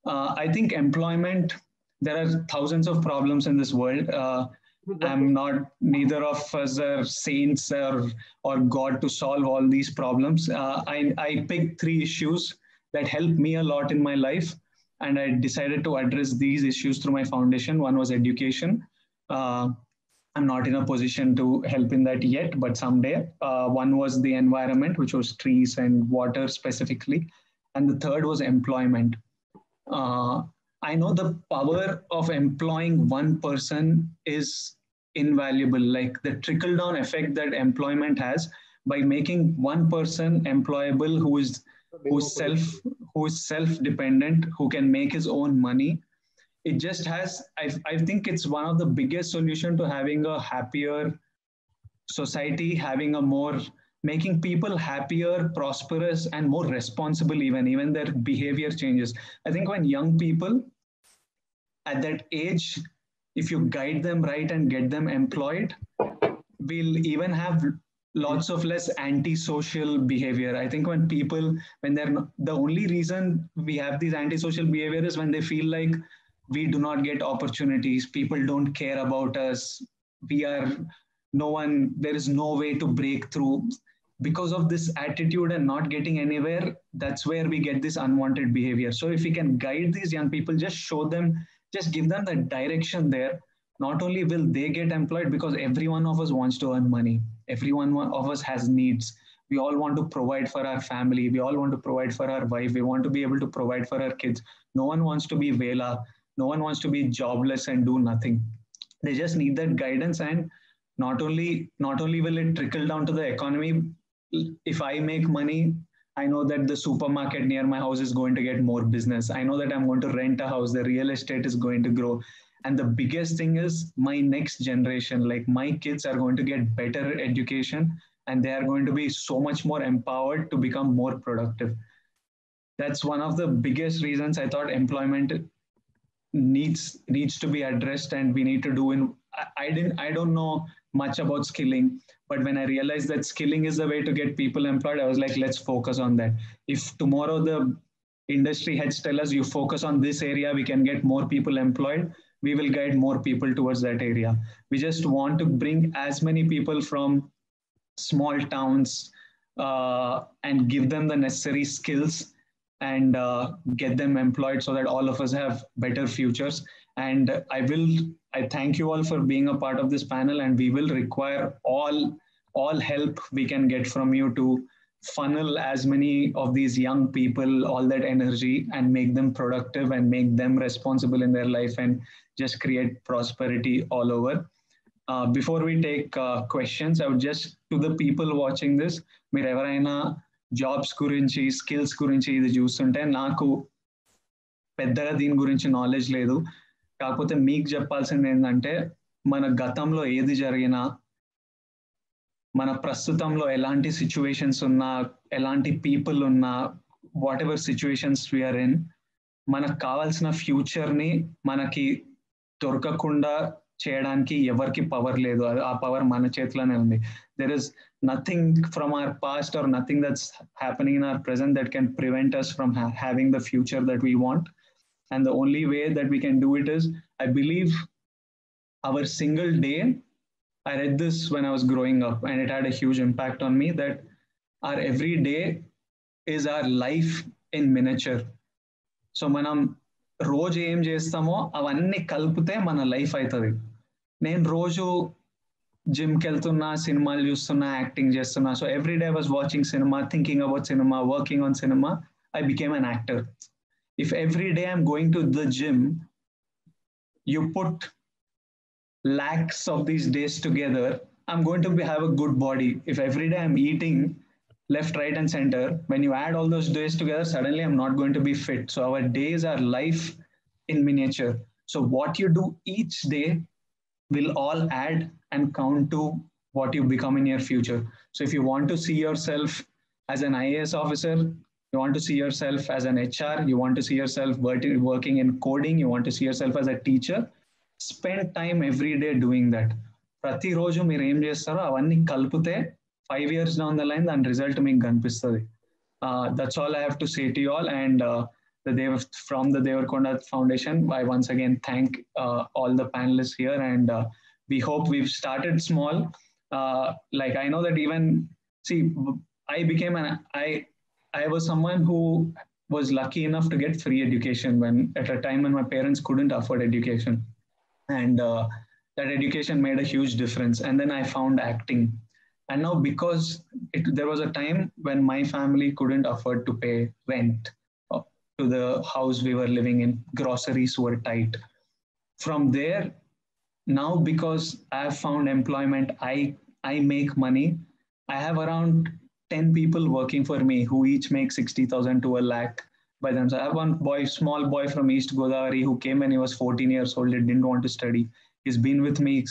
I think employment, there are thousands of problems in this world. I'm not, neither of us are saints or God to solve all these problems. I picked three issues that helped me a lot in my life, and I decided to address these issues through my foundation. One was education. Uh, I'm not in a position to help in that yet, but someday. One was the environment, which was trees and water specifically. And the third was employment. uh, I know the power of employing one person is invaluable. Like the trickle down effect that employment has by making one person employable who's self who's self dependent, who can make his own money. It just has. I think it's one of the biggest solution to having a happier society, having a more, making people happier, prosperous, and more responsible. Even their behavior changes. I think when young people at that age, if you guide them right and get them employed, we'll even have lots of less antisocial behavior. I think when people, when they're not, the only reason we have these antisocial behavior is when they feel like we do not get opportunities, people don't care about us, we are, no one, there is no way to break through. Because of this attitude and not getting anywhere, that's where we get this unwanted behavior. So if we can guide these young people, just show them, just give them the direction there, not only will they get employed, because every one of us wants to earn money, every one of us has needs, we all want to provide for our family, we all want to provide for our wife, we want to be able to provide for our kids. No one wants to be vela, no one wants to be jobless and do nothing. They just need that guidance. And not only will it trickle down to the economy, if I make money, I know that the supermarket near my house is going to get more business. I know that I'm going to rent a house, the real estate is going to grow. And the biggest thing is my next generation, like my kids are going to get better education, and they are going to be so much more empowered to become more productive. That's one of the biggest reasons I thought employment needs to be addressed, and we need to do in. I don't know much about skilling, but when I realized that skilling is the way to get people employed, I was like, let's focus on that. If tomorrow the industry heads tell us you focus on this area, we can get more people employed, we will guide more people towards that area. We just want to bring as many people from small towns, and give them the necessary skills, and get them employed so that all of us have better futures. And I thank you all for being a part of this panel, and we will require all help we can get from you to funnel as many of these young people, all that energy, and make them productive and make them responsible in their life, and just create prosperity all over. Before we take questions, I would just, to the people watching this, మీరు ఎవరైనా jobs గురించి, skills గురించి ఇది చూస్తుంటే, నాకు పెద్దగా దీని గురించి నాలెడ్జ్ లేదు, కాకపోతే మీకు చెప్పాల్సింది ఏంటంటే, మన గతంలో ఏది జరిగినా, మన ప్రస్తుతంలో ఎలాంటి సిచ్యువేషన్స్ ఉన్నా, ఎలాంటి పీపుల్ ఉన్నా, whatever situations we are in, మనకు కావాల్సిన ఫ్యూచర్ని మనకి దొరకకుండా చేయడానికి ఎవరికి పవర్ లేదు. ఆ పవర్ మన చేతిలోనే ఉంది. There is nothing from our past or nothing that's happening in our present that can prevent us from having the future that we want. And the only way that we can do it is, I believe, our single day. I read this when I was growing up, and it had a huge impact on me, that our every day is our life in miniature. So మనం రోజు ఏం చేస్తామో అవన్నీ కలిపితే మన life అవుతుంది. నేను రోజు జిమ్కి వెళ్తున్నా, సినిమాలు చూస్తున్నా, యాక్టింగ్ చేస్తున్నా. So every day I was watching cinema, thinking about cinema, working on cinema. I became an actor. If every day I'm going to the gym, you put lakhs of these days together, I'm going to have a good body. If every day I'm eating left, right, and center, when you add all those days together, suddenly I'm not going to be fit. So our days are life in miniature. So what you do each day will all add and count to what you become in your future. So if you want to see yourself as an IAS officer, you want to see yourself as an HR, you want to see yourself working in coding, you want to see yourself as a teacher, spend time every day doing that. ప్రతిరోజు మీరు ఏం చేస్తారో అవన్నీ కలిపితే 5 years down the line దాని result మీకు కనిపిస్తుంది. That's all I have to say to you all. And from the Devarakonda Foundation. I once again thank all the panelists here, and we hope we've started small. Like I know that even see, I became an I was someone who was lucky enough to get free education when at a time when my parents couldn't afford education, and that education made a huge difference. And then I found acting, and now because there was a time when my family couldn't afford to pay rent uh, to the house we were living in, groceries were tight. From there, now because I have found employment, I make money. I have around 10 people working for me who each make 60,000 to a lakh by themselves. I have one boy, small boy from East Godavari, who came when he was 14 years old and didn't want to study. He's been with me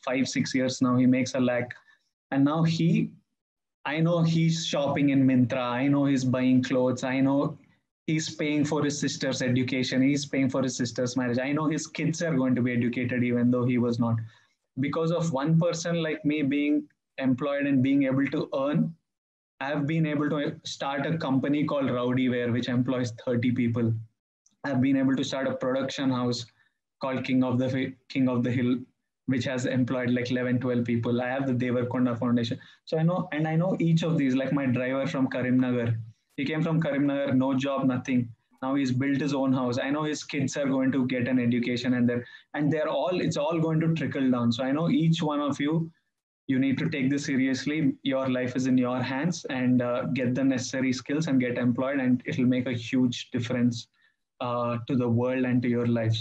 5 6 years now. He makes a lakh, and now I know he's shopping in Mintra. I know he's buying clothes. I know he's paying for his sister's education. He's paying for his sister's marriage. I know his kids are going to be educated even though he was not. Because of one person like me being employed and being able to earn, I've been able to start a company called Rowdyware, which employs 30 people. I've been able to start a production house called King of the Hill, which has employed like 11, 12 people. I have the Devarakonda Foundation. So I know, and I know each of these, like my driver from Karimnagar. He came from Karimnagar, no job, nothing. Now he's built his own house. I know his kids are going to get an education, and they're all it's all going to trickle down. So I know each one of you need to take this seriously. Your life is in your hands, and get the necessary skills and get employed, and it'll make a huge difference to the world and to your life.